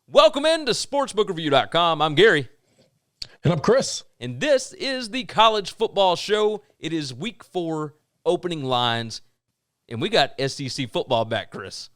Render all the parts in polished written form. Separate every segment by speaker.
Speaker 1: Welcome into SportsbookReview.com. I'm Gary.
Speaker 2: And I'm Chris.
Speaker 1: And this is the college football show. It is week 4 opening lines. And we got SEC football back, Chris.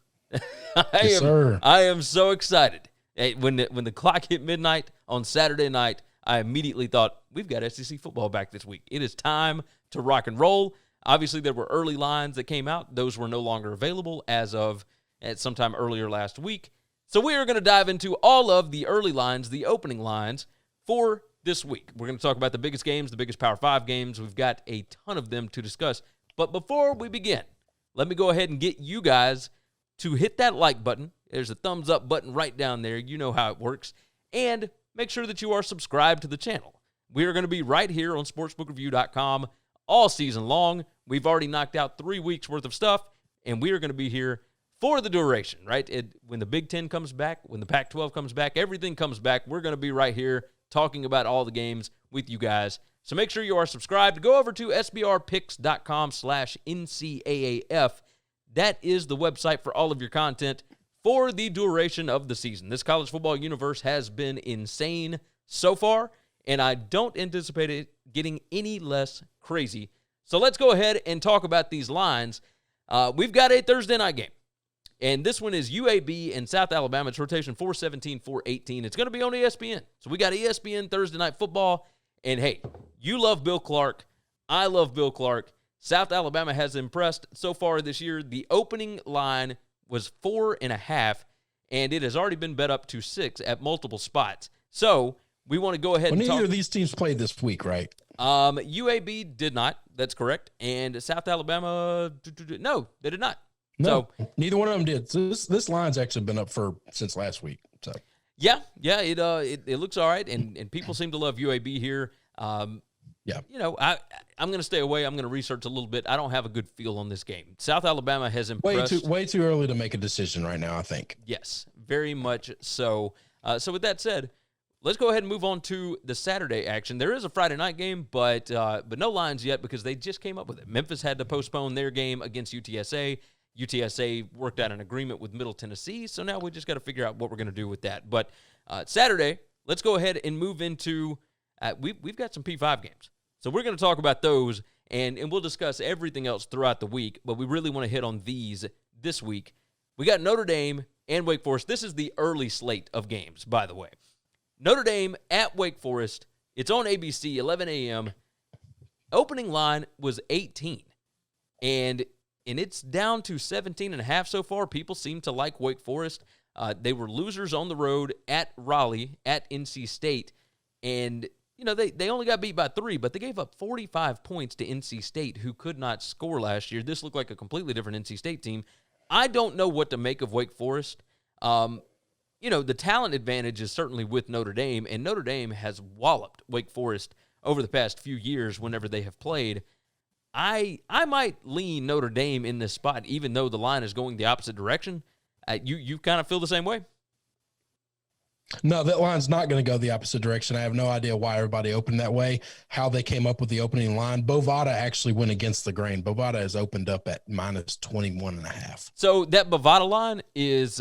Speaker 2: Sir.
Speaker 1: I am so excited. Hey, when the clock hit midnight on Saturday night, I immediately thought, we've got SEC football back this week. It is time to rock and roll. Obviously, there were early lines that came out. Those were no longer available as of at sometime earlier last week. So we are going to dive into all of the early lines, the opening lines for this week. We're going to talk about the biggest games, the biggest Power 5 games. We've got a ton of them to discuss. But before we begin, let me go ahead and get you guys to hit that like button. There's a thumbs up button right down there. You know how it works. And make sure that you are subscribed to the channel. We are going to be right here on SportsbookReview.com all season long. We've already knocked out 3 weeks worth of stuff, and we are going to be here for the duration, right? When the Big Ten comes back, when the Pac-12 comes back, everything comes back, we're going to be right here talking about all the games with you guys. So make sure you are subscribed. Go over to sbrpicks.com/NCAAF. That is the website for all of your content for the duration of the season. This college football universe has been insane so far, and I don't anticipate it getting any less crazy. So let's go ahead and talk about these lines. We've got a Thursday night game. And this one is UAB and South Alabama. It's rotation 417, 418. It's going to be on ESPN. So we got ESPN Thursday Night Football. And, hey, you love Bill Clark. I love Bill Clark. South Alabama has impressed so far this year. The opening line was 4.5, and it has already been bet up to 6 at multiple spots. So we want to go ahead and talk.
Speaker 2: Neither of these teams played this week, right?
Speaker 1: UAB did not. That's correct. And South Alabama, no, they did not.
Speaker 2: No, neither one of them did. So this line's actually been up since last week. So
Speaker 1: yeah, it looks all right, and people seem to love UAB here.
Speaker 2: Yeah,
Speaker 1: you know, I'm going to stay away. I'm going to research a little bit. I don't have a good feel on this game. South Alabama has impressed.
Speaker 2: Way too early to make a decision right now, I think.
Speaker 1: Yes, very much so. So with that said, let's go ahead and move on to the Saturday action. There is a Friday night game, but no lines yet because they just came up with it. Memphis had to postpone their game against UTSA. UTSA worked out an agreement with Middle Tennessee, so now we just got to figure out what we're going to do with that. But Saturday, let's go ahead and move into we've got some P5 games. So we're going to talk about those, and we'll discuss everything else throughout the week, but we really want to hit on these this week. We got Notre Dame and Wake Forest. This is the early slate of games, by the way. Notre Dame at Wake Forest. It's on ABC, 11 a.m. Opening line was 18, and it's down to 17.5 so far. People seem to like Wake Forest. They were losers on the road at Raleigh, at NC State. And, you know, they only got beat by 3, but they gave up 45 points to NC State, who could not score last year. This looked like a completely different NC State team. I don't know what to make of Wake Forest. You know, the talent advantage is certainly with Notre Dame, and Notre Dame has walloped Wake Forest over the past few years whenever they have played. I might lean Notre Dame in this spot, even though the line is going the opposite direction. You kind of feel the same way?
Speaker 2: No, that line's not going to go the opposite direction. I have no idea why everybody opened that way, how they came up with the opening line. Bovada actually went against the grain. Bovada has opened up at minus 21.5.
Speaker 1: So that Bovada line is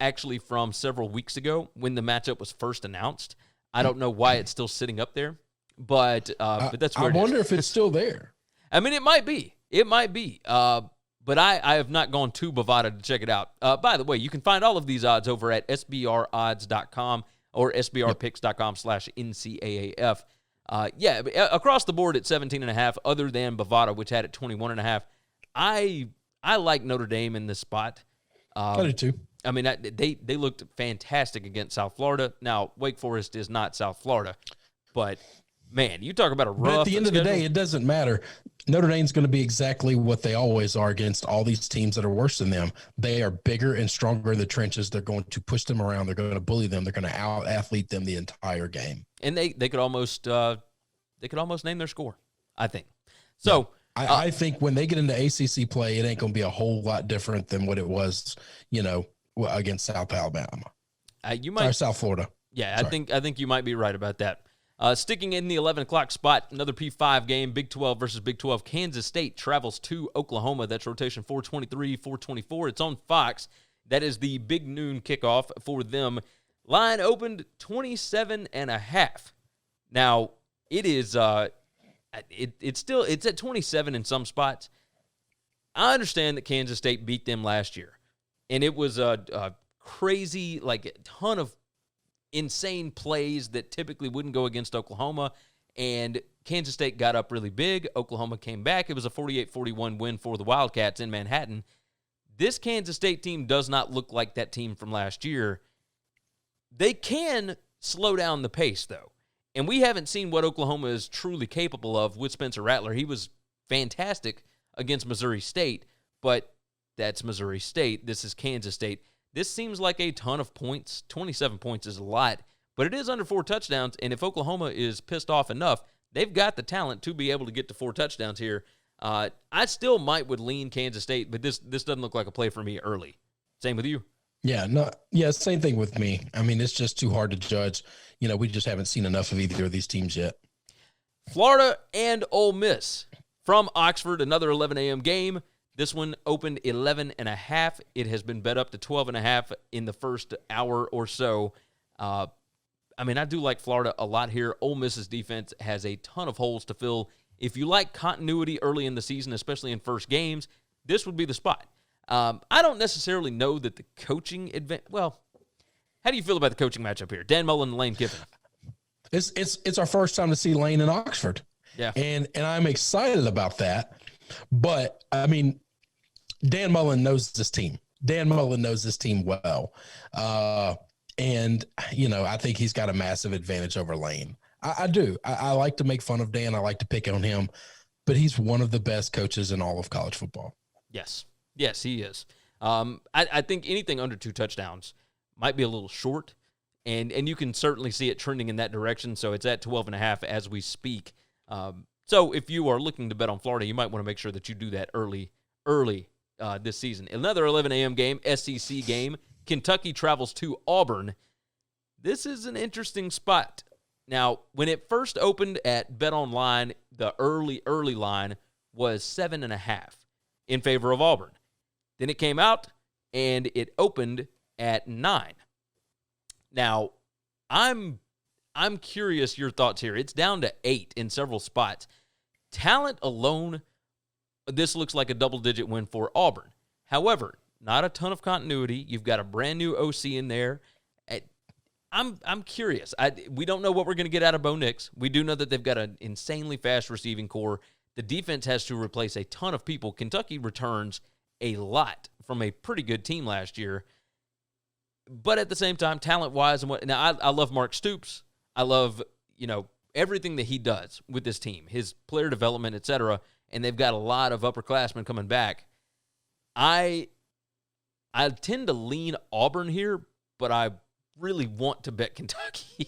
Speaker 1: actually from several weeks ago when the matchup was first announced. I don't know why it's still sitting up there, but that's where
Speaker 2: I wonder if it's still there.
Speaker 1: I mean, it might be. But I have not gone to Bovada to check it out. By the way, you can find all of these odds over at sbrodds.com or sbrpicks.com/NCAAF. Across the board at 17.5, other than Bovada, which had it 21.5. I like Notre Dame in this spot.
Speaker 2: I do too.
Speaker 1: I mean, they looked fantastic against South Florida. Now, Wake Forest is not South Florida, but man, you talk about a rough.
Speaker 2: But at the end of the day, it doesn't matter. Notre Dame's going to be exactly what they always are against all these teams that are worse than them. They are bigger and stronger in the trenches. They're going to push them around. They're going to bully them. They're going to out-athlete them the entire game.
Speaker 1: And they could almost name their score, I think. So
Speaker 2: yeah. I think when they get into ACC play, it ain't going to be a whole lot different than what it was, against South Alabama. Or South Florida.
Speaker 1: Yeah, sorry. I think you might be right about that. Sticking in the 11 o'clock spot, another P5 game, Big 12 versus Big 12. Kansas State travels to Oklahoma. That's rotation 423, 424. It's on Fox. That is the big noon kickoff for them. Line opened 27.5. Now, it is it's at 27 in some spots. I understand that Kansas State beat them last year, and it was a crazy, like a ton of insane plays that typically wouldn't go against Oklahoma, and Kansas State got up really big. Oklahoma came back. It was a 48-41 win for the Wildcats in Manhattan. This Kansas State team does not look like that team from last year. They can slow down the pace, though. And we haven't seen what Oklahoma is truly capable of with Spencer Rattler. He was fantastic against Missouri State, but that's Missouri State. This is Kansas State. This seems like a ton of points. 27 points is a lot, but it is under 4 touchdowns, and if Oklahoma is pissed off enough, they've got the talent to be able to get to 4 touchdowns here. I still would lean Kansas State, but this doesn't look like a play for me early. Same with you?
Speaker 2: Yeah, same thing with me. I mean, it's just too hard to judge. We just haven't seen enough of either of these teams yet.
Speaker 1: Florida and Ole Miss from Oxford, another 11 a.m. game. This one opened 11.5. It has been bet up to 12.5 in the first hour or so. I do like Florida a lot here. Ole Miss's defense has a ton of holes to fill. If you like continuity early in the season, especially in first games, this would be the spot. I don't necessarily know that the coaching well, how do you feel about the coaching matchup here? Dan Mullen and Lane Kiffin.
Speaker 2: It's our first time to see Lane in Oxford.
Speaker 1: Yeah.
Speaker 2: And I'm excited about that. But I mean, Dan Mullen knows this team. Dan Mullen knows this team well. And I think he's got a massive advantage over Lane. I do. I like to make fun of Dan. I like to pick on him, but he's one of the best coaches in all of college football.
Speaker 1: Yes, he is. I think anything under 2 touchdowns might be a little short, and you can certainly see it trending in that direction, so it's at 12.5 as we speak. So if you are looking to bet on Florida, you might want to make sure that you do that early this season. Another 11 a.m. game, SEC game. Kentucky travels to Auburn. This is an interesting spot. Now, when it first opened at BetOnline, the early line was 7.5 in favor of Auburn. Then it came out, and it opened at 9. Now, I'm curious your thoughts here. It's down to 8 in several spots. Talent alone, this looks like a double-digit win for Auburn. However, not a ton of continuity. You've got a brand-new OC in there. I'm curious. We don't know what we're going to get out of Bo Nix. We do know that they've got an insanely fast receiving core. The defense has to replace a ton of people. Kentucky returns a lot from a pretty good team last year. But at the same time, talent-wise, now I love Mark Stoops. I love, everything that he does with this team, his player development, etc. And they've got a lot of upperclassmen coming back. I tend to lean Auburn here, but I really want to bet Kentucky.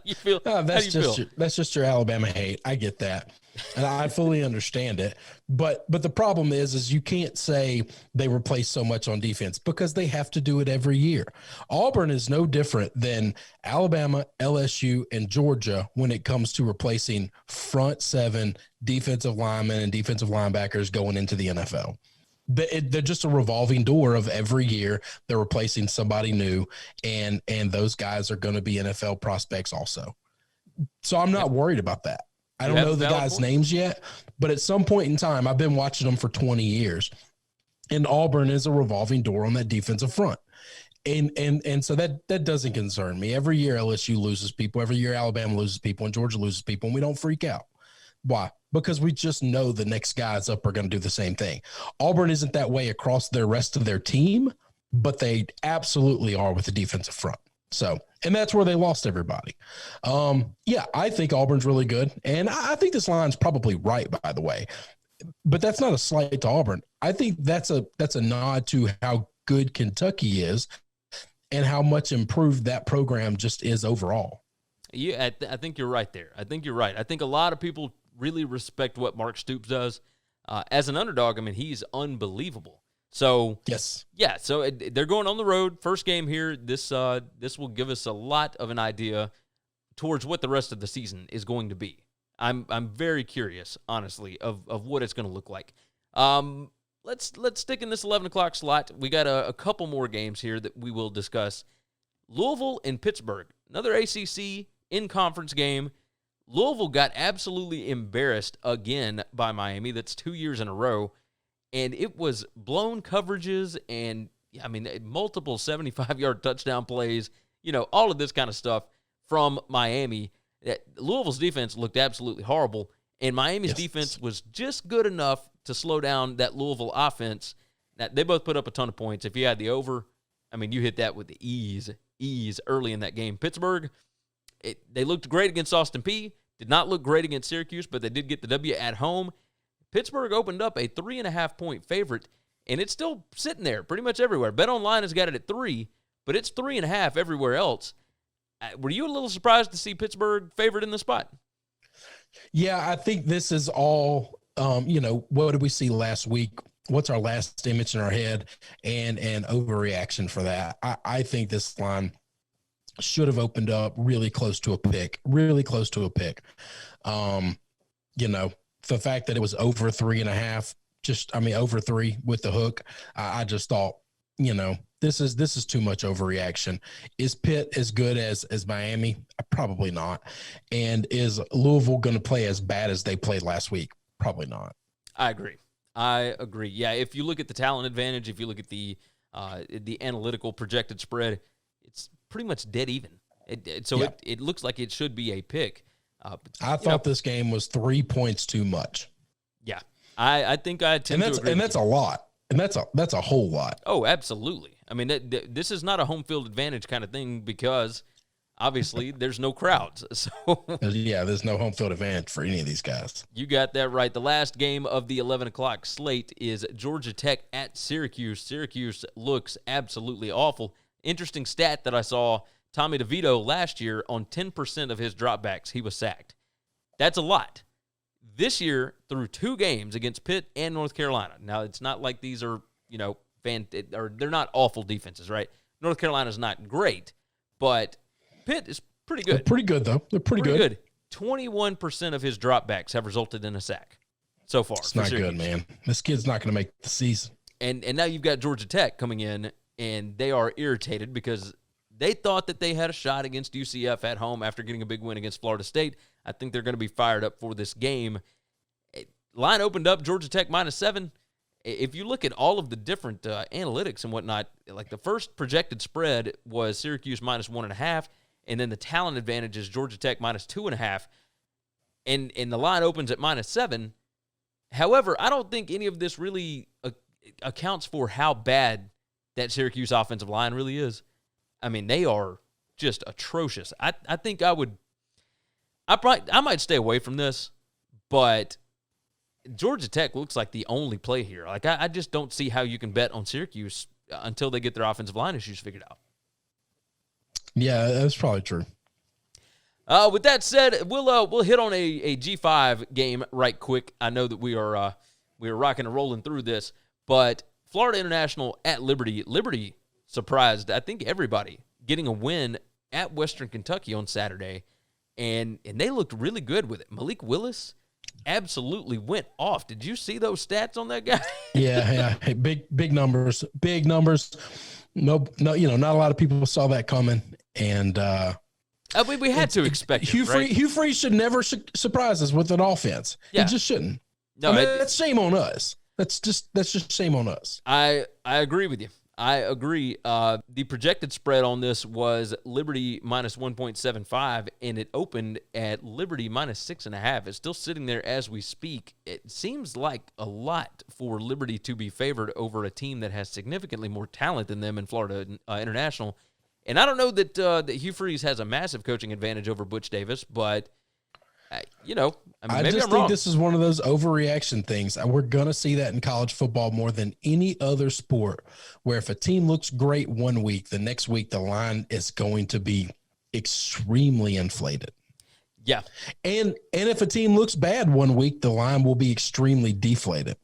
Speaker 1: You feel?
Speaker 2: That's just your Alabama hate. I get that, and I fully understand it. But the problem is you can't say they replace so much on defense because they have to do it every year. Auburn is no different than Alabama, LSU, and Georgia when it comes to replacing front 7 defensive linemen and defensive linebackers going into the NFL. They're just a revolving door of every year. They're replacing somebody new, and those guys are going to be NFL prospects also. So I'm not worried about that. I don't know the guys' names yet, but at some point in time, I've been watching them for 20 years, and Auburn is a revolving door on that defensive front. And so that doesn't concern me. Every year LSU loses people. Every year Alabama loses people, and Georgia loses people, and we don't freak out. Why? Because we just know the next guys up are going to do the same thing. Auburn isn't that way across the rest of their team, but they absolutely are with the defensive front. So, and that's where they lost everybody. I think Auburn's really good. And I think this line's probably right, by the way. But that's not a slight to Auburn. I think that's a nod to how good Kentucky is and how much improved that program just is overall.
Speaker 1: Yeah, I think you're right there. I think you're right. I think a lot of people really respect what Mark Stoops does. As an underdog, he's unbelievable. So,
Speaker 2: yes.
Speaker 1: Yeah, so they're going on the road. First game here. This will give us a lot of an idea towards what the rest of the season is going to be. I'm very curious, honestly, of what it's going to look like. Let's stick in this 11 o'clock slot. We got a couple more games here that we will discuss. Louisville and Pittsburgh, another ACC in-conference game. Louisville got absolutely embarrassed again by Miami. That's 2 years in a row. And it was blown coverages and, multiple 75-yard touchdown plays, all of this kind of stuff from Miami. Louisville's defense looked absolutely horrible, and Miami's defense was just good enough to slow down that Louisville offense. Now, they both put up a ton of points. If you had the over, you hit that with the ease early in that game. Pittsburgh, they looked great against Austin Peay. Did not look great against Syracuse, but they did get the W at home. Pittsburgh opened up a 3.5-point favorite, and it's still sitting there pretty much everywhere. BetOnline has got it at 3, but it's 3.5 everywhere else. Were you a little surprised to see Pittsburgh favored in the spot?
Speaker 2: Yeah, I think this is all, what did we see last week? What's our last image in our head? And overreaction for that. I think this line should have opened up really close to a pick. The fact that it was over 3.5, over 3 with the hook, I just thought, this is too much overreaction. Is Pitt as good as Miami? Probably not. And is Louisville going to play as bad as they played last week? Probably not.
Speaker 1: I agree. Yeah, if you look at the talent advantage, if you look at the analytical projected spread, it's pretty much dead even. It looks like it should be a pick.
Speaker 2: I thought this game was 3 points too much.
Speaker 1: Yeah, I think I tend to agree.
Speaker 2: And that's a lot. And that's a whole lot.
Speaker 1: Oh, absolutely. This is not a home field advantage kind of thing because obviously there's no crowds. So
Speaker 2: yeah, there's no home field advantage for any of these guys.
Speaker 1: You got that right. The last game of the 11 o'clock slate is Georgia Tech at Syracuse. Syracuse looks absolutely awful. Interesting stat that I saw, Tommy DeVito last year on 10% of his dropbacks, he was sacked. That's a lot. This year, through 2 games against Pitt and North Carolina. Now, it's not like these are, they're not awful defenses, right? North Carolina's not great, but Pitt is pretty good.
Speaker 2: They're pretty good, though. They're pretty good.
Speaker 1: 21% of his dropbacks have resulted in a sack so far.
Speaker 2: It's not good, man. This kid's not going to make the season.
Speaker 1: And now you've got Georgia Tech coming in, and they are irritated because they thought that they had a shot against UCF at home after getting a big win against Florida State. I think they're going to be fired up for this game. Line opened up, Georgia Tech -7. If you look at all of the different analytics and whatnot, like the first projected spread was Syracuse -1.5, and then the talent advantage is Georgia Tech -2.5, and the line opens at -7. However, I don't think any of this really accounts for how bad that Syracuse offensive line really is. They are just atrocious. I think I might stay away from this, but Georgia Tech looks like the only play here. Like, I just don't see how you can bet on Syracuse until they get their offensive line issues figured out.
Speaker 2: Yeah, that's probably true.
Speaker 1: With that said, we'll hit on a G5 game right quick. I know that we are rocking and rolling through this, but Florida International at Liberty. Liberty surprised, I think, everybody getting a win at Western Kentucky on Saturday, and they looked really good with it. Malik Willis absolutely went off. Did you see those stats on that guy?
Speaker 2: Yeah. Hey, big numbers. No, not a lot of people saw that coming, and
Speaker 1: we had to expect
Speaker 2: Hugh Freeze. Hugh Freeze should never surprise us with an offense. Yeah. He just shouldn't. No, that's shame on us. That's just shame on us.
Speaker 1: I agree with you. I agree. The projected spread on this was Liberty -1.75, and it opened at Liberty -6.5. It's still sitting there as we speak. It seems like a lot for Liberty to be favored over a team that has significantly more talent than them in Florida International. And I don't know that Hugh Freeze has a massive coaching advantage over Butch Davis, but maybe
Speaker 2: I just think this is one of those overreaction things. We're going to see that in college football more than any other sport, where if a team looks great one week, the next week the line is going to be extremely inflated.
Speaker 1: Yeah.
Speaker 2: And if a team looks bad one week, the line will be extremely deflated.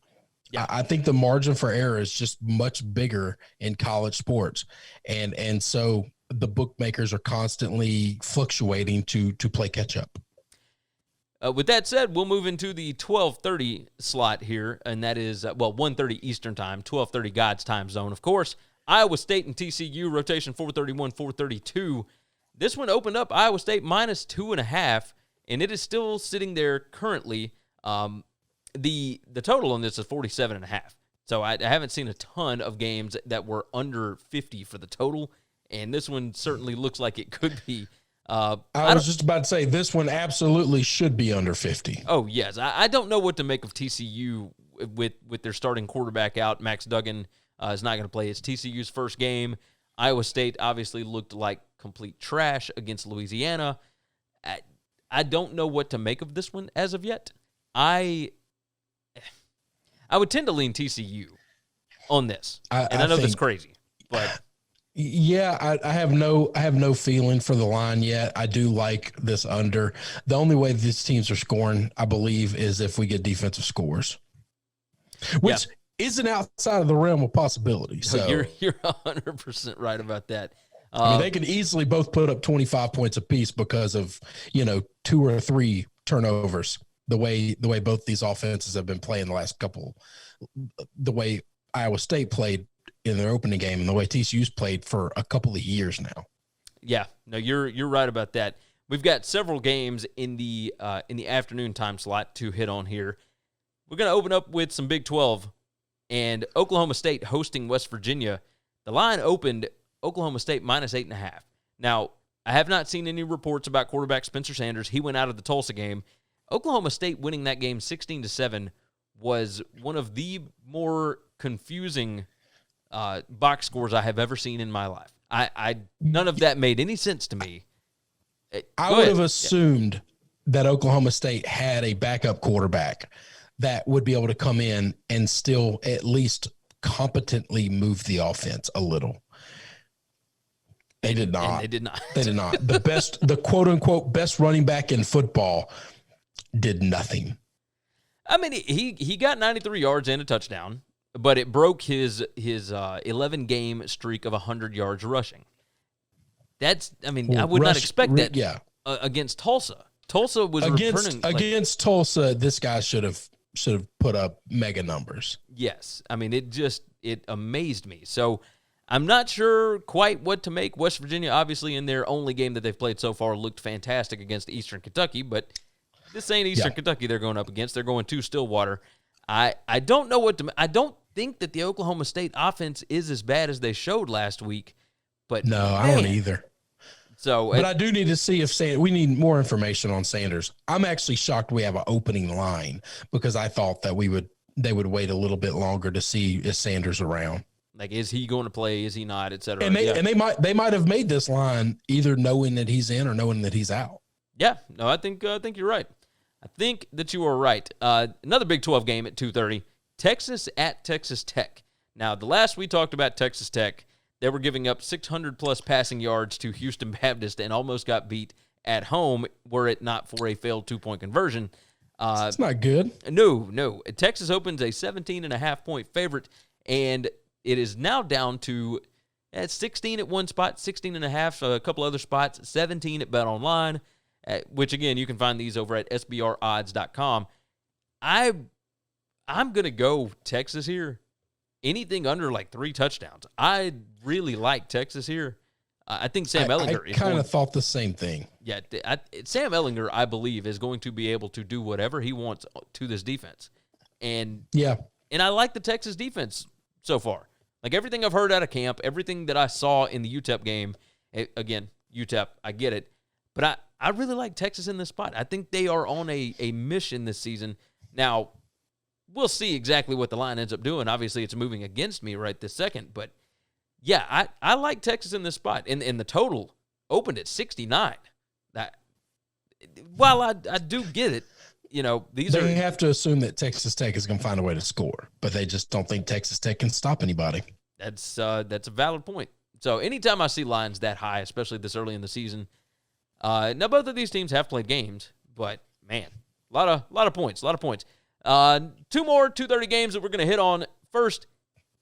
Speaker 2: Yeah. I think the margin for error is just much bigger in college sports. And so the bookmakers are constantly fluctuating to play catch up.
Speaker 1: With that said, we'll move into the 12:30 slot here, and that is, 1:30 Eastern Time, 12:30 God's time zone. Of course, Iowa State and TCU, rotation 431, 432. This one opened up Iowa State minus 2.5, and it is still sitting there currently. The total on this is 47.5. So I haven't seen a ton of games that were under 50 for the total, and this one certainly looks like it could be.
Speaker 2: I was just about to say this one absolutely should be under 50.
Speaker 1: Oh, yes. I don't know what to make of TCU with their starting quarterback out. Max Duggan is not going to play. It's TCU's first game. Iowa State obviously looked like complete trash against Louisiana. I don't know what to make of this one as of yet. I would tend to lean TCU on this. I know that's crazy, but
Speaker 2: yeah, I have no feeling for the line yet. I do like this under. The only way these teams are scoring, I believe, is if we get defensive scores, which isn't outside of the realm of possibility. So
Speaker 1: you're 100% right about that.
Speaker 2: I mean, they could easily both put up 25 points apiece because of 2 or 3 turnovers. The way both these offenses have been playing the last couple, the way Iowa State played in their opening game and the way TCU's played for a couple of years now.
Speaker 1: Yeah, no, you're right about that. We've got several games in the afternoon time slot to hit on here. We're going to open up with some Big 12 and Oklahoma State hosting West Virginia. The line opened Oklahoma State minus 8.5. Now, I have not seen any reports about quarterback Spencer Sanders. He went out of the Tulsa game. Oklahoma State winning that game 16-7 was one of the more confusing box scores I have ever seen in my life. None of that made any sense to me.
Speaker 2: I would have assumed that Oklahoma State had a backup quarterback that would be able to come in and still at least competently move the offense a little. They did not.
Speaker 1: And they did not.
Speaker 2: They did not. The quote unquote best running back in football did nothing.
Speaker 1: I mean, he got 93 yards and a touchdown, but it broke his 11-game streak of 100 yards rushing. I would not expect that against Tulsa. Tulsa was
Speaker 2: against Tulsa. This guy should have put up mega numbers.
Speaker 1: Yes, I mean it amazed me. So I'm not sure quite what to make. West Virginia, obviously, in their only game that they've played so far, looked fantastic against Eastern Kentucky, but this ain't Eastern Kentucky they're going up against. They're going to Stillwater. I don't know what to – I don't think that the Oklahoma State offense is as bad as they showed last week. But
Speaker 2: no, I don't either.
Speaker 1: But
Speaker 2: I do need to see if we need more information on Sanders. I'm actually shocked we have an opening line because I thought that they would wait a little bit longer to see if Sanders around.
Speaker 1: Like, is he going to play? Is he not? Et cetera.
Speaker 2: And they might have made this line either knowing that he's in or knowing that he's out.
Speaker 1: Yeah, no, I think you're right. I think that you are right. Another Big 12 game at 2:30, Texas at Texas Tech. Now, the last we talked about Texas Tech, they were giving up 600-plus passing yards to Houston Baptist and almost got beat at home were it not for a failed two-point conversion.
Speaker 2: That's not good.
Speaker 1: No. Texas opens a 17.5-point favorite, and it is now down to 16 at one spot, 16.5 a couple other spots, 17 at BetOnline, which, again, you can find these over at sbrodds.com. I'm going to go Texas here. Anything under like 3 touchdowns. I really like Texas here. I think Sam Ehlinger.
Speaker 2: I kind of thought the same thing.
Speaker 1: Yeah, Sam Ehlinger, I believe, is going to be able to do whatever he wants to this defense. And I like the Texas defense so far. Like everything I've heard out of camp, everything that I saw in the UTEP game, again, UTEP, I get it. But I really like Texas in this spot. I think they are on a mission this season. Now, we'll see exactly what the line ends up doing. Obviously, it's moving against me right this second. But, yeah, I like Texas in this spot. And the total opened at 69. While I do get it, they
Speaker 2: have to assume that Texas Tech is going to find a way to score. But they just don't think Texas Tech can stop anybody.
Speaker 1: That's a valid point. So, anytime I see lines that high, especially this early in the season, now both of these teams have played games. But, man, a lot of points. 2 more 2:30 games that we're going to hit on. First,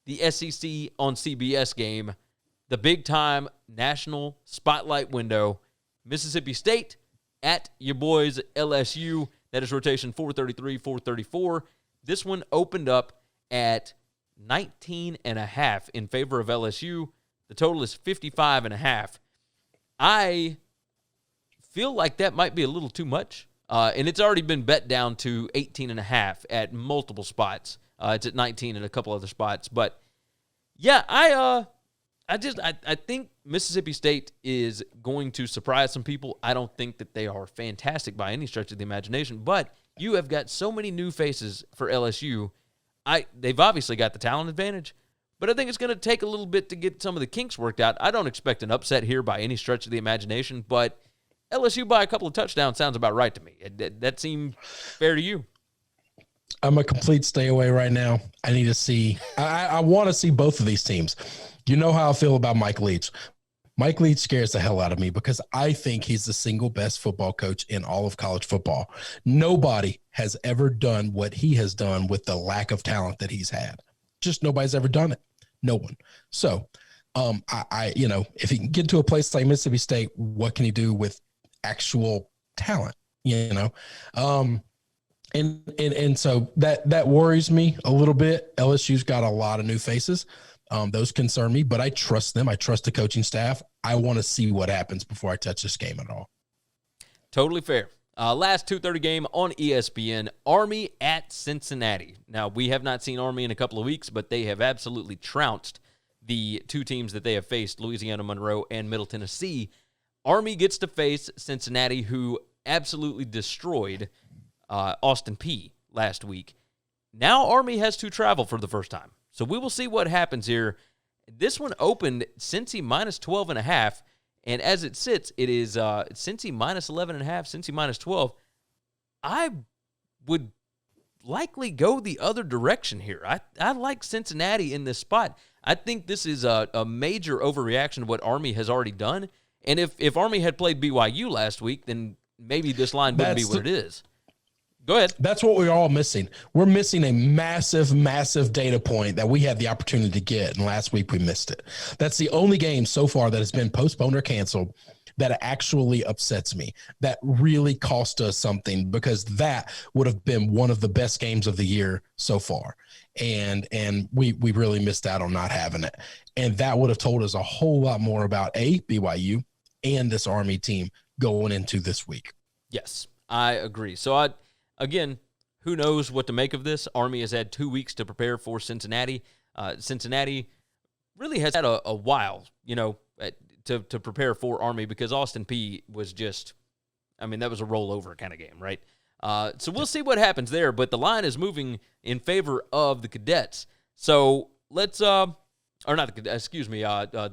Speaker 1: the SEC on CBS game, the big-time national spotlight window. Mississippi State at your boys LSU. That is rotation 433, 434. This one opened up at 19.5 in favor of LSU. The total is 55.5. I feel like that might be a little too much. And it's already been bet down to 18.5 at multiple spots. It's at 19 in a couple other spots. But, yeah, I think Mississippi State is going to surprise some people. I don't think that they are fantastic by any stretch of the imagination. But you have got so many new faces for LSU. They've obviously got the talent advantage. But I think it's going to take a little bit to get some of the kinks worked out. I don't expect an upset here by any stretch of the imagination. But LSU by a couple of touchdowns sounds about right to me. That seemed fair to you?
Speaker 2: I'm a complete stay away right now. I need to see. I want to see both of these teams. You know how I feel about Mike Leach. Mike Leach scares the hell out of me because I think he's the single best football coach in all of college football. Nobody has ever done what he has done with the lack of talent that he's had. Just nobody's ever done it. No one. So, if he can get to a place like Mississippi State, what can he do with actual talent? And so that worries me a little bit. LSU's got a lot of new faces. Those concern me, but I trust them. I trust the coaching staff. I want to see what happens before I touch this game at all.
Speaker 1: Totally fair. Last 2:30 game on ESPN, Army at Cincinnati. Now, we have not seen Army in a couple of weeks, but they have absolutely trounced the two teams that they have faced, Louisiana Monroe and Middle Tennessee. Army gets to face Cincinnati, who absolutely destroyed Austin Peay last week. Now Army has to travel for the first time. So we will see what happens here. This one opened Cincy minus 12.5, and as it sits, it is Cincy minus 11.5, Cincy minus 12. I would likely go the other direction here. I like Cincinnati in this spot. I think this is a major overreaction to what Army has already done. And if Army had played BYU last week, then maybe this line wouldn't be what it is. Go ahead.
Speaker 2: That's what we're all missing. We're missing a massive, massive data point that we had the opportunity to get, and last week we missed it. That's the only game so far that has been postponed or canceled that actually upsets me. That really cost us something because that would have been one of the best games of the year so far. And we really missed out on not having it. And that would have told us a whole lot more about BYU and this Army team going into this week.
Speaker 1: Yes, I agree. So again, who knows what to make of this? Army has had 2 weeks to prepare for Cincinnati. Cincinnati really has had a while, to prepare for Army because Austin Peay was just, that was a rollover kind of game, right? So we'll see what happens there, but the line is moving in favor of the Cadets. So let's, the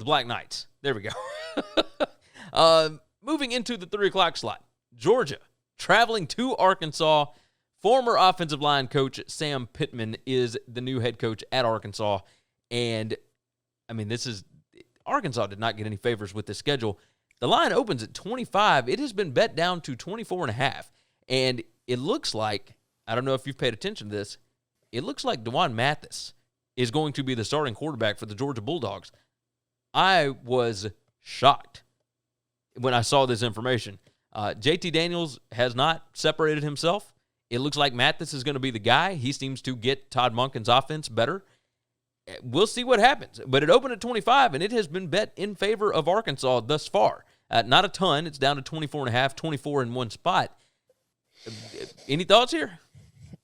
Speaker 1: Black Knights. There we go. Moving into the 3 o'clock slot, Georgia traveling to Arkansas. Former offensive line coach Sam Pittman is the new head coach at Arkansas. And, Arkansas did not get any favors with this schedule. The line opens at 25. It has been bet down to 24.5. And it looks like, I don't know if you've paid attention to this, it looks like D'Wan Mathis is going to be the starting quarterback for the Georgia Bulldogs. I was shocked when I saw this information. JT Daniels has not separated himself. It looks like Mathis is going to be the guy. He seems to get Todd Monken's offense better. We'll see what happens. But it opened at 25, and it has been bet in favor of Arkansas thus far. Not a ton. It's down to 24.5, 24 in one spot. Any thoughts here?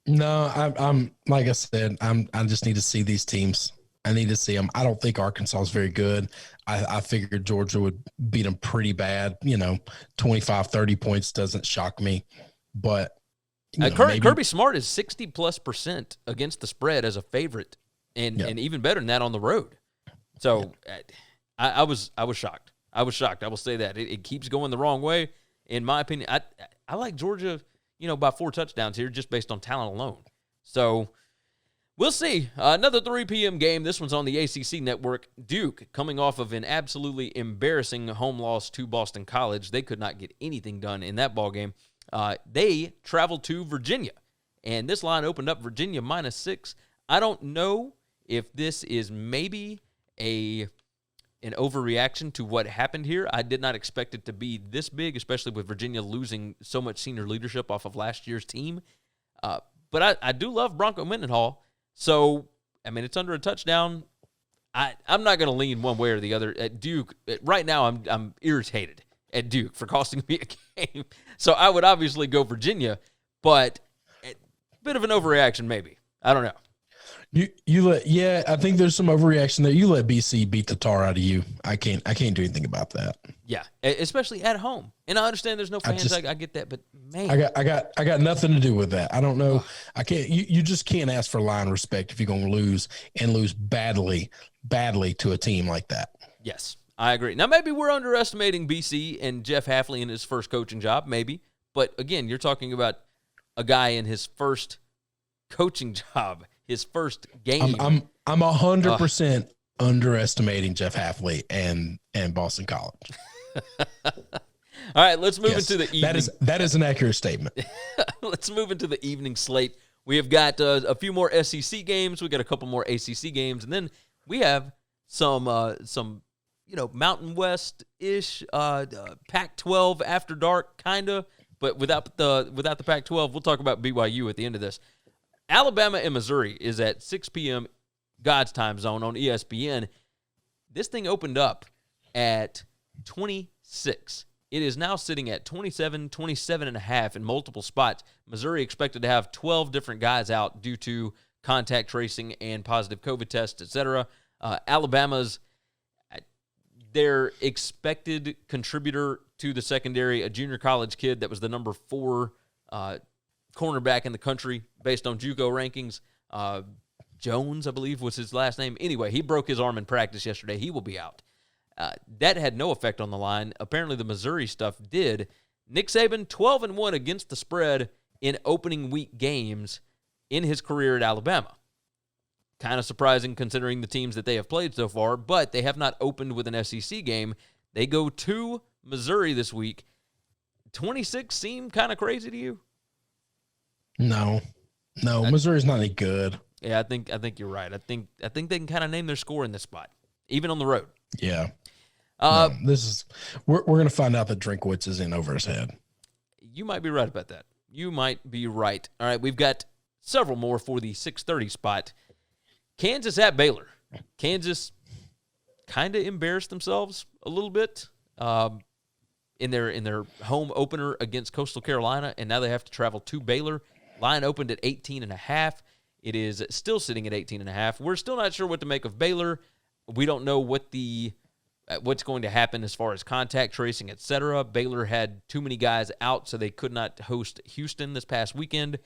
Speaker 2: No, I'm like I said, I just need to see these teams. I need to see them. I don't think Arkansas is very good. I figured Georgia would beat them pretty bad. 25, 30 points doesn't shock me. But
Speaker 1: Kirby Smart is 60+% against the spread as a favorite, and even better than that on the road. So I was shocked. I was shocked. I will say that it keeps going the wrong way. In my opinion, I like Georgia, by 4 touchdowns here just based on talent alone. So we'll see. Another 3 p.m. game. This one's on the ACC network. Duke coming off of an absolutely embarrassing home loss to Boston College. They could not get anything done in that ballgame. They traveled to Virginia, and this line opened up Virginia -6. I don't know if this is maybe an overreaction to what happened here. I did not expect it to be this big, especially with Virginia losing so much senior leadership off of last year's team. But I do love Bronco Mendenhall, so I mean, it's under a touchdown. I'm not going to lean one way or the other. At Duke, right now, I'm irritated at Duke for costing me a game. So I would obviously go Virginia, but a bit of an overreaction maybe. I don't know.
Speaker 2: I think there's some overreaction there. You let BC beat the tar out of you. I can't do anything about that.
Speaker 1: Yeah, especially at home. And I understand there's no fans. I get that, but man,
Speaker 2: I got nothing to do with that. I don't know. I can't. You just can't ask for line respect if you're going to lose and lose badly to a team like that.
Speaker 1: Yes, I agree. Now maybe we're underestimating BC and Jeff Hafley in his first coaching job, maybe. But again, you're talking about a guy in his first coaching job. His first game.
Speaker 2: I'm 100% underestimating Jeff Hafley and Boston College.
Speaker 1: All right, let's move into the evening.
Speaker 2: That is an accurate statement.
Speaker 1: Let's move into the evening slate. We have got a few more SEC games. We got a couple more ACC games, and then we have some Mountain West-ish Pac-12 after dark kind of, but without the Pac-12. We'll talk about BYU at the end of this. Alabama and Missouri is at 6 p.m. God's time zone on ESPN. This thing opened up at 26. It is now sitting at 27.5 in multiple spots. Missouri expected to have 12 different guys out due to contact tracing and positive COVID tests, etc. Alabama's their expected contributor to the secondary, a junior college kid that was the number 4 cornerback in the country based on JUCO rankings. Jones, I believe, was his last name. Anyway, he broke his arm in practice yesterday. He will be out. That had no effect on the line. Apparently, the Missouri stuff did. Nick Saban, 12-1 against the spread in opening week games in his career at Alabama. Kind of surprising considering the teams that they have played so far, but they have not opened with an SEC game. They go to Missouri this week. 26 seem kind of crazy to you?
Speaker 2: No, Missouri's not any good.
Speaker 1: Yeah, I think you're right. I think they can kind of name their score in this spot, even on the road.
Speaker 2: Yeah. We're going to find out that Drinkwitz is in over his head.
Speaker 1: You might be right about that. You might be right. All right, we've got several more for the 6:30 spot. Kansas at Baylor. Kansas kind of embarrassed themselves a little bit in their home opener against Coastal Carolina, and now they have to travel to Baylor. Line opened at 18.5. It is still sitting at 18.5. We're still not sure what to make of Baylor. We don't know what's going to happen as far as contact tracing, etc. Baylor had too many guys out, so they could not host Houston this past weekend.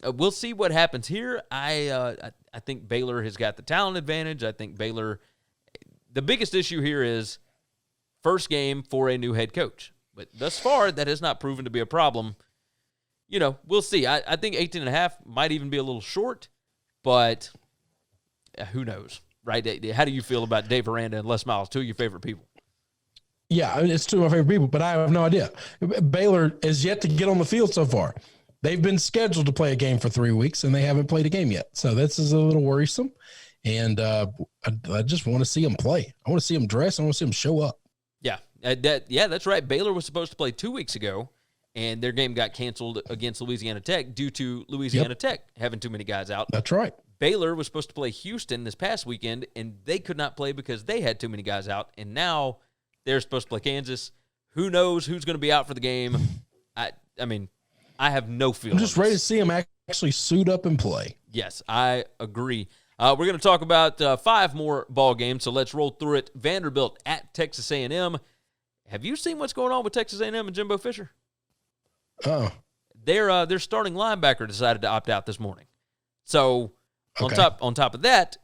Speaker 1: We'll see what happens here. I think Baylor has got the talent advantage. I think Baylor, the biggest issue here is first game for a new head coach. But thus far, that has not proven to be a problem. We'll see. I think 18.5 might even be a little short, but who knows, right? How do you feel about Dave Aranda and Les Miles, two of your favorite people?
Speaker 2: Yeah, it's two of my favorite people, but I have no idea. Baylor is yet to get on the field so far. They've been scheduled to play a game for 3 weeks, and they haven't played a game yet. So this is a little worrisome, and I just want to see them play. I want to see them dress. I want to see them show up.
Speaker 1: Yeah, that's right. Baylor was supposed to play 2 weeks ago, and their game got canceled against Louisiana Tech due to Louisiana Tech having too many guys out.
Speaker 2: That's right.
Speaker 1: Baylor was supposed to play Houston this past weekend, and they could not play because they had too many guys out, and now they're supposed to play Kansas. Who knows who's going to be out for the game? I mean, I have no feeling.
Speaker 2: I'm just ready to see them actually suit up and play.
Speaker 1: Yes, I agree. We're going to talk about 5 more ball games, so let's roll through it. Vanderbilt at Texas A&M. Have you seen what's going on with Texas A&M and Jimbo Fisher?
Speaker 2: Oh,
Speaker 1: their starting linebacker decided to opt out this morning. So on top of that,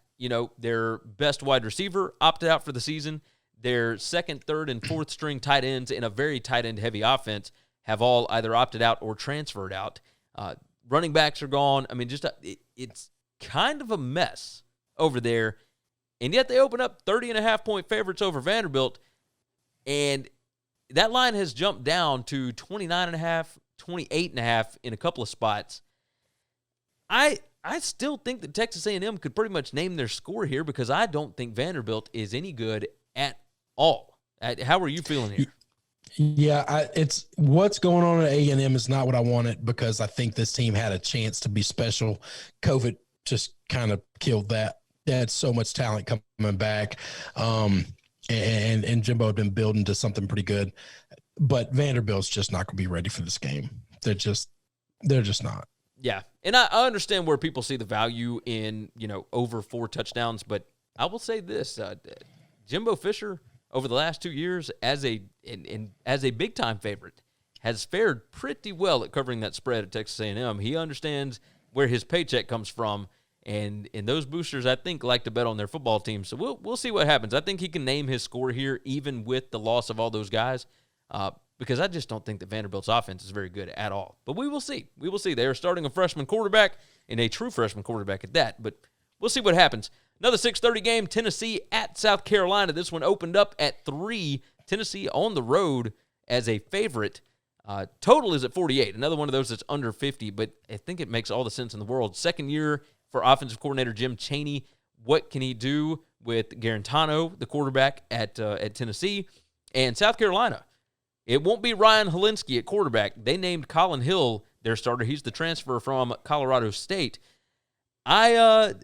Speaker 1: their best wide receiver opted out for the season. Their second, third, and fourth string tight ends in a very tight end heavy offense have all either opted out or transferred out. Running backs are gone. I mean, it's kind of a mess over there. And yet they open up 30.5-point favorites over Vanderbilt. And that line has jumped down to 29.5, 28.5 in a couple of spots. I still think that Texas A&M could pretty much name their score here because I don't think Vanderbilt is any good at all. How are you feeling here?
Speaker 2: Yeah, it's what's going on at A&M is not what I wanted because I think this team had a chance to be special. COVID just kind of killed that. They had so much talent coming back. And Jimbo had been building to something pretty good. But Vanderbilt's just not going to be ready for this game. They're just not.
Speaker 1: Yeah, and I understand where people see the value in, over 4 touchdowns, but I will say this, Jimbo Fisher over the last 2 years as a big-time favorite has fared pretty well at covering that spread at Texas A&M. He understands where his paycheck comes from, and those boosters, I think, like to bet on their football team. So we'll see what happens. I think he can name his score here, even with the loss of all those guys, because I just don't think that Vanderbilt's offense is very good at all. But we will see. We will see. They are starting a freshman quarterback, and a true freshman quarterback at that. But we'll see what happens. Another 6:30 game, Tennessee at South Carolina. This one opened up at 3. Tennessee on the road as a favorite. Total is at 48. Another one of those that's under 50, but I think it makes all the sense in the world. Second year for offensive coordinator Jim Chaney. What can he do with Garantano, the quarterback at Tennessee? And South Carolina. It won't be Ryan Helinski at quarterback. They named Colin Hill their starter. He's the transfer from Colorado State. I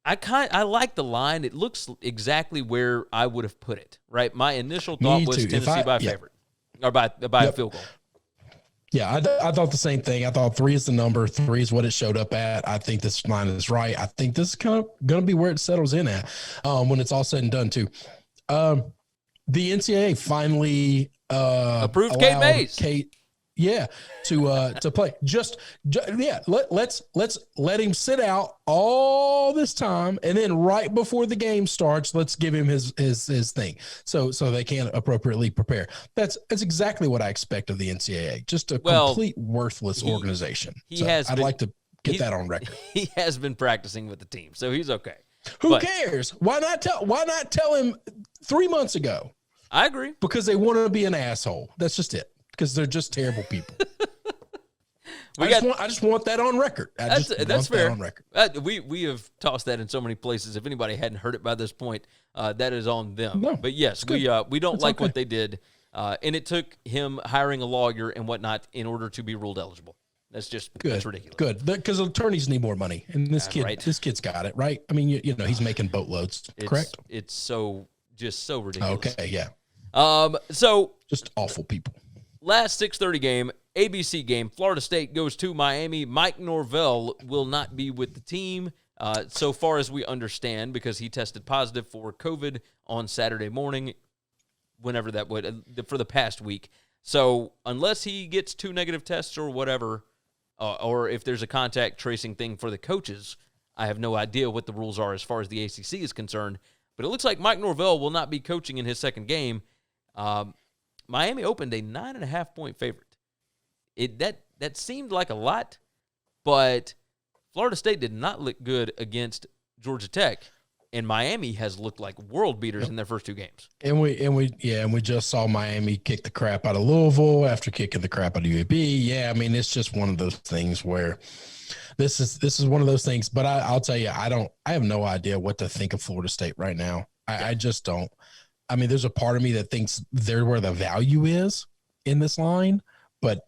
Speaker 1: like the line. It looks exactly where I would have put it, right? My initial thought was Tennessee by favorite, or by a field goal.
Speaker 2: Yeah, I thought the same thing. I thought 3 is the number. 3 is what it showed up at. I think this line is right. I think this is kind of going to be where it settles in at when it's all said and done, too. The NCAA finally
Speaker 1: approved Kate Mays.
Speaker 2: To play. Let's let him sit out all this time, and then right before the game starts, let's give him his thing, so they can appropriately prepare. That's exactly what I expect of the NCAA. Just a complete worthless organization. I'd like to get that on record.
Speaker 1: He has been practicing with the team, so he's okay.
Speaker 2: Who cares? Why not tell him 3 months ago?
Speaker 1: I agree.
Speaker 2: Because they want to be an asshole. That's just it. Because they're just terrible people. I just want that on record.
Speaker 1: That's fair.
Speaker 2: That on record.
Speaker 1: We have tossed that in so many places. If anybody hadn't heard it by this point, that is on them.
Speaker 2: No,
Speaker 1: but yes, we don't like what they did, and it took him hiring a lawyer and whatnot in order to be ruled eligible. That's ridiculous.
Speaker 2: Good, because attorneys need more money, and this kid's got it right. I mean, he's making boatloads. Correct.
Speaker 1: It's so ridiculous.
Speaker 2: Okay, yeah.
Speaker 1: So
Speaker 2: just awful people.
Speaker 1: Last 6:30 game, ABC game, Florida State goes to Miami. Mike Norvell will not be with the team so far as we understand, because he tested positive for COVID on Saturday morning, whenever that would, for the past week. So unless he gets 2 negative tests or whatever, or if there's a contact tracing thing for the coaches, I have no idea what the rules are as far as the ACC is concerned. But it looks like Mike Norvell will not be coaching in his second game. Miami opened a 9.5-point favorite. That seemed like a lot, but Florida State did not look good against Georgia Tech, and Miami has looked like world beaters in their first 2 games. And
Speaker 2: we just saw Miami kick the crap out of Louisville after kicking the crap out of UAB. Yeah, I mean, it's just one of those things where this is one of those things. But I'll tell you, I have no idea what to think of Florida State right now. I just don't. I mean, there's a part of me that thinks they're where the value is in this line, but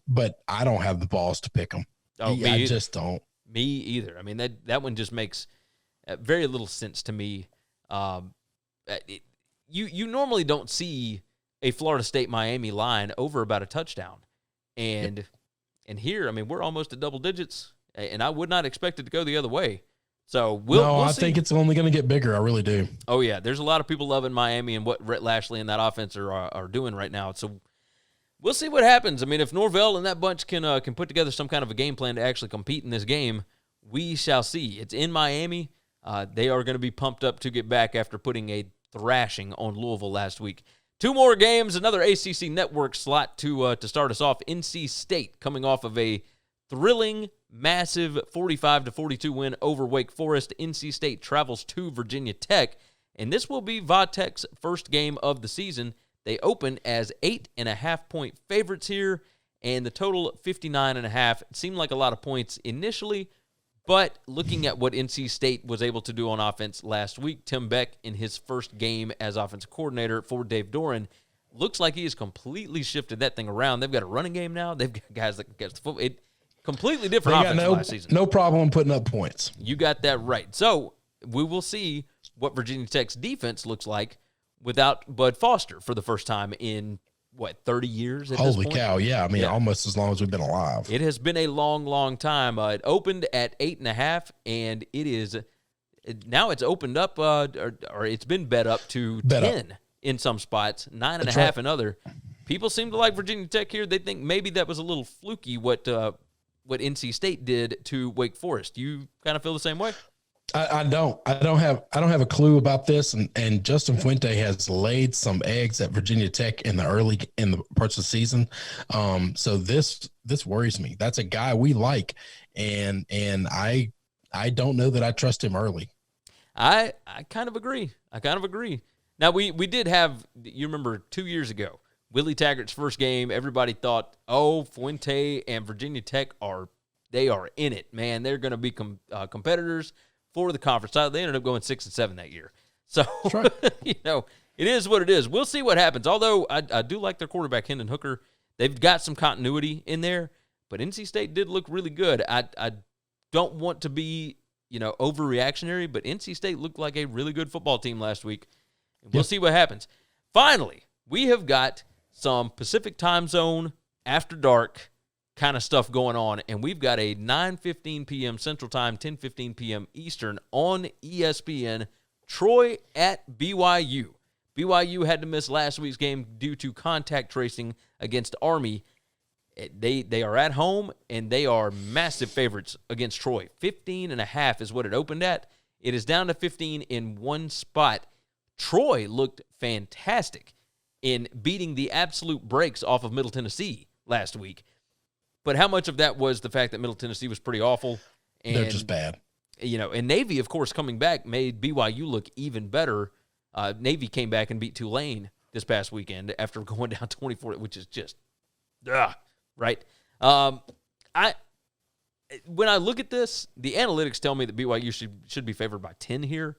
Speaker 2: I don't have the balls to pick them.
Speaker 1: Oh,
Speaker 2: I just don't.
Speaker 1: Me either. I mean, that one just makes very little sense to me. You normally don't see a Florida State-Miami line over about a touchdown. And here, I mean, we're almost at double digits, and I would not expect it to go the other way. So we'll see.
Speaker 2: I think it's only going to get bigger. I really do.
Speaker 1: Oh, yeah. There's a lot of people loving Miami and what Rhett Lashley and that offense are doing right now. So we'll see what happens. I mean, if Norvell and that bunch can put together some kind of a game plan to actually compete in this game, we shall see. It's in Miami. They are going to be pumped up to get back after putting a thrashing on Louisville last week. 2 more games, another ACC network slot to start us off. NC State coming off of a thrilling, massive 45-42 win over Wake Forest. NC State travels to Virginia Tech, and this will be Va Tech's first game of the season. They open as 8.5-point favorites here, and the total 59.5. It seemed like a lot of points initially, but looking at what NC State was able to do on offense last week, Tim Beck in his first game as offensive coordinator for Dave Doran, looks like he has completely shifted that thing around. They've got a running game now. They've got guys that can catch the football. Completely different
Speaker 2: They got
Speaker 1: offense last season.
Speaker 2: no problem putting up points.
Speaker 1: You got that right. So we will see what Virginia Tech's defense looks like without Bud Foster for the first time in, 30 years at this point?
Speaker 2: Holy cow, yeah. I mean, almost as long as we've been alive.
Speaker 1: It has been a long, long time. It opened at 8.5, and now it's opened up, or it's been bet up to 10 in some spots, 9.5 in other. People seem to like Virginia Tech here. They think maybe that was a little fluky what NC State did to Wake Forest. You kind of feel the same way?
Speaker 2: I don't have a clue about this, and Justin Fuente has laid some eggs at Virginia Tech in the parts of the season. So this worries me. That's a guy we like, and I don't know that I trust him early.
Speaker 1: I kind of agree. Now we did have, you remember 2 years ago, Willie Taggart's first game. Everybody thought, Fuente and Virginia Tech are in it, man. They're going to be competitors for the conference title. They ended up going 6-7 that year. So, right. It is what it is. We'll see what happens. Although I do like their quarterback, Hendon Hooker. They've got some continuity in there, but NC State did look really good. I don't want to be, overreactionary, but NC State looked like a really good football team last week. And we'll see what happens. Finally, we have got some Pacific time zone after dark kind of stuff going on, and we've got a 9:15 p.m. Central Time, 10:15 p.m. Eastern on ESPN, Troy at BYU. BYU had to miss last week's game due to contact tracing against Army. They are at home, and they are massive favorites against Troy. 15.5 is what it opened at. It is down to 15 in one spot. Troy looked fantastic in beating the absolute brakes off of Middle Tennessee last week. But how much of that was the fact that Middle Tennessee was pretty awful? And,
Speaker 2: they're just bad.
Speaker 1: And Navy, of course, coming back made BYU look even better. Navy came back and beat Tulane this past weekend after going down 24, which is just, right? When I look at this, the analytics tell me that BYU should be favored by 10 here.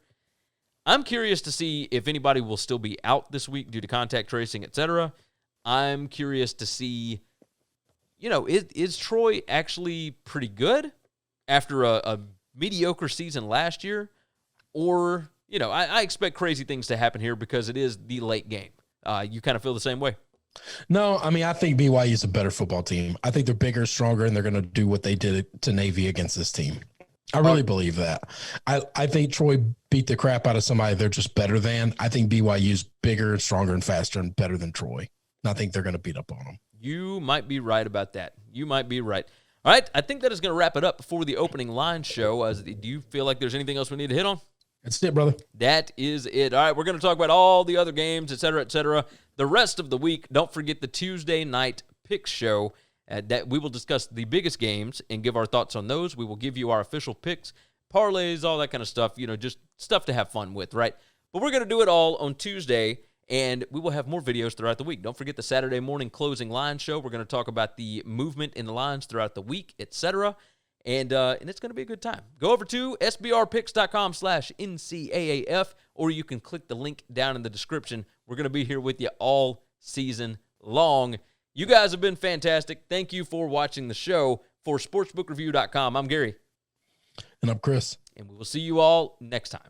Speaker 1: I'm curious to see if anybody will still be out this week due to contact tracing, etc. I'm curious to see, is Troy actually pretty good after a mediocre season last year? Or, I expect crazy things to happen here because it is the late game. You kind of feel the same way?
Speaker 2: No, I mean, I think BYU is a better football team. I think they're bigger, stronger, and they're going to do what they did to Navy against this team. I really believe that. I think Troy beat the crap out of somebody they're just better than. I think BYU's bigger, stronger, and faster and better than Troy. And I think they're going to beat up on them.
Speaker 1: You might be right about that. You might be right. All right, I think that is going to wrap it up before the opening line show. Do you feel like there's anything else we need to hit on?
Speaker 2: That's it, brother.
Speaker 1: That is it. All right, we're going to talk about all the other games, et cetera, the rest of the week. Don't forget the Tuesday night pick show. That we will discuss the biggest games and give our thoughts on those. We will give you our official picks, parlays, all that kind of stuff, just stuff to have fun with, right? But we're going to do it all on Tuesday, and we will have more videos throughout the week. Don't forget the Saturday morning closing line show. We're going to talk about the movement in the lines throughout the week, etc., and it's going to be a good time. Go over to sbrpicks.com/NCAAF, or you can click the link down in the description. We're going to be here with you all season long. You guys have been fantastic. Thank you for watching the show. For sportsbookreview.com, I'm Gary.
Speaker 2: And I'm Chris.
Speaker 1: And we will see you all next time.